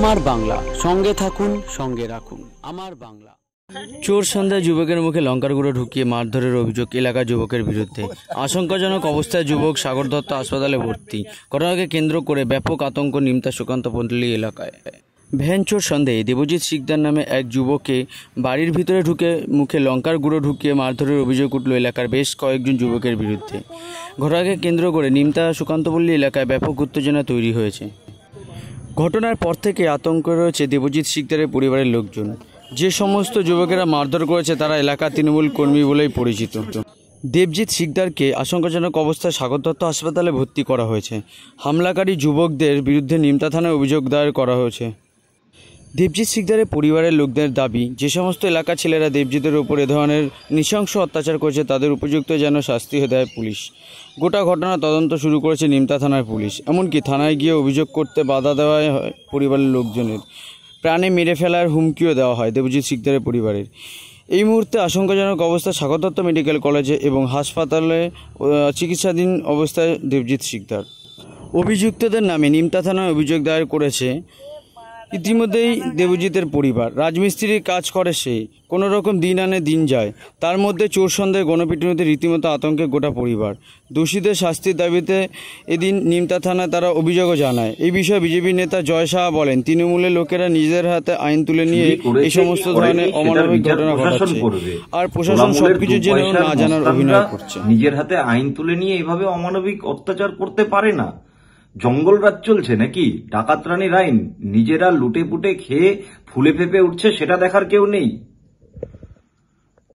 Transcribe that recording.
আমার বাংলা, সঙ্গে থাকুন, সঙ্গে রাখুন আমার বাংলা। চোর সন্ধ্যায় যুবকের মুখে লঙ্কার গুঁড়ো ঢুকিয়ে মারধরের অভিযোগ এলাকার যুবকের বিরুদ্ধে। আশঙ্কাজনক অবস্থায় যুবক সাগর দত্ত হাসপাতালে ভর্তি। ঘটনাকে কেন্দ্র করে ব্যাপক আতঙ্ক নিমতা সুকান্ত পল্লী এলাকায়। ভ্যান চোর সন্দেহে দেবজিৎ শিকদার নামে এক যুবককে বাড়ির ভিতরে ঢুকে মুখে লঙ্কার গুঁড়ো ঢুকিয়ে মারধরের অভিযোগ উঠল এলাকার বেশ কয়েকজন যুবকের বিরুদ্ধে। ঘটনাকে কেন্দ্র করে নিমতা সুকান্তপল্লী এলাকায় ব্যাপক উত্তেজনা তৈরি হয়েছে। ঘটনার পর থেকে আতঙ্কে রয়েছে দেবজিৎ শিকদারের পরিবারের লোকজন। যে সমস্ত যুবকেরা মারধর করেছে তারা এলাকার তৃণমূল কর্মী বলেই পরিচিত। দেবজিৎ শিকদারকে আশঙ্কাজনক অবস্থায় সাগর দত্ত হাসপাতালে ভর্তি করা হয়েছে। হামলাকারী যুবকদের বিরুদ্ধে নিমতা থানায় অভিযোগ দায়ের করা হয়েছে। দেবজিৎ শিকদারের পরিবারের লোকদের দাবি, যে সমস্ত এলাকার ছেলেরা দেবজিতের ওপর এ ধরনের নৃশংস অত্যাচার করেছে তাদের উপযুক্ত যেন শাস্তি দেয় পুলিশ। গোটা ঘটনা তদন্ত শুরু করেছে নিমতা থানার পুলিশ। এমনকি থানায় গিয়ে অভিযোগ করতে বাধা দেওয়া হয় পরিবারের লোকজনের। প্রাণে মেরে ফেলার হুমকিও দেওয়া হয় দেবজিৎ শিকদারের পরিবারের। এই মুহূর্তে আশঙ্কাজনক অবস্থায় সাগর দত্ত মেডিকেল কলেজে এবং হাসপাতালে চিকিৎসাধীন অবস্থায় দেবজিৎ শিকদার। অভিযুক্তদের নামে নিমতা থানায় অভিযোগ দায়ের করেছে ইতিমধ্যেই দেবজিতের পরিবার। রাজমিস্ত্রির কাজ করে সে, কোনো রকম দিন আনে দিন যায়। তার মধ্যে চোর সন্দেহে গণপিটুনিতে রীতিমতো আতঙ্কে গোটা পরিবার। দোষীদের শাস্তির দাবিতে এদিন নিমতা থানায় তারা অভিযোগও জানায়। এই বিষয়ে বিজেপি নেতা জয় সাহা বলেন, তৃণমূলের লোকেরা নিজেদের হাতে আইন তুলে নিয়ে এই সমস্ত ধরনের অমানবিক ঘটনা ঘটাচ্ছে, আর প্রশাসন সবকিছু জেনেও না জানার অভিনয় করছে। নিজের হাতে আইন তুলে নিয়ে এভাবে অমানবিক অত্যাচার করতে পারে না। জঙ্গল রাজ চলছে নাকি? ডাকাত রানীর আইন নিজেরা লুটে পুটে খেয়ে ফুলে ফেপে উঠছে, সেটা দেখার কেউ নেই।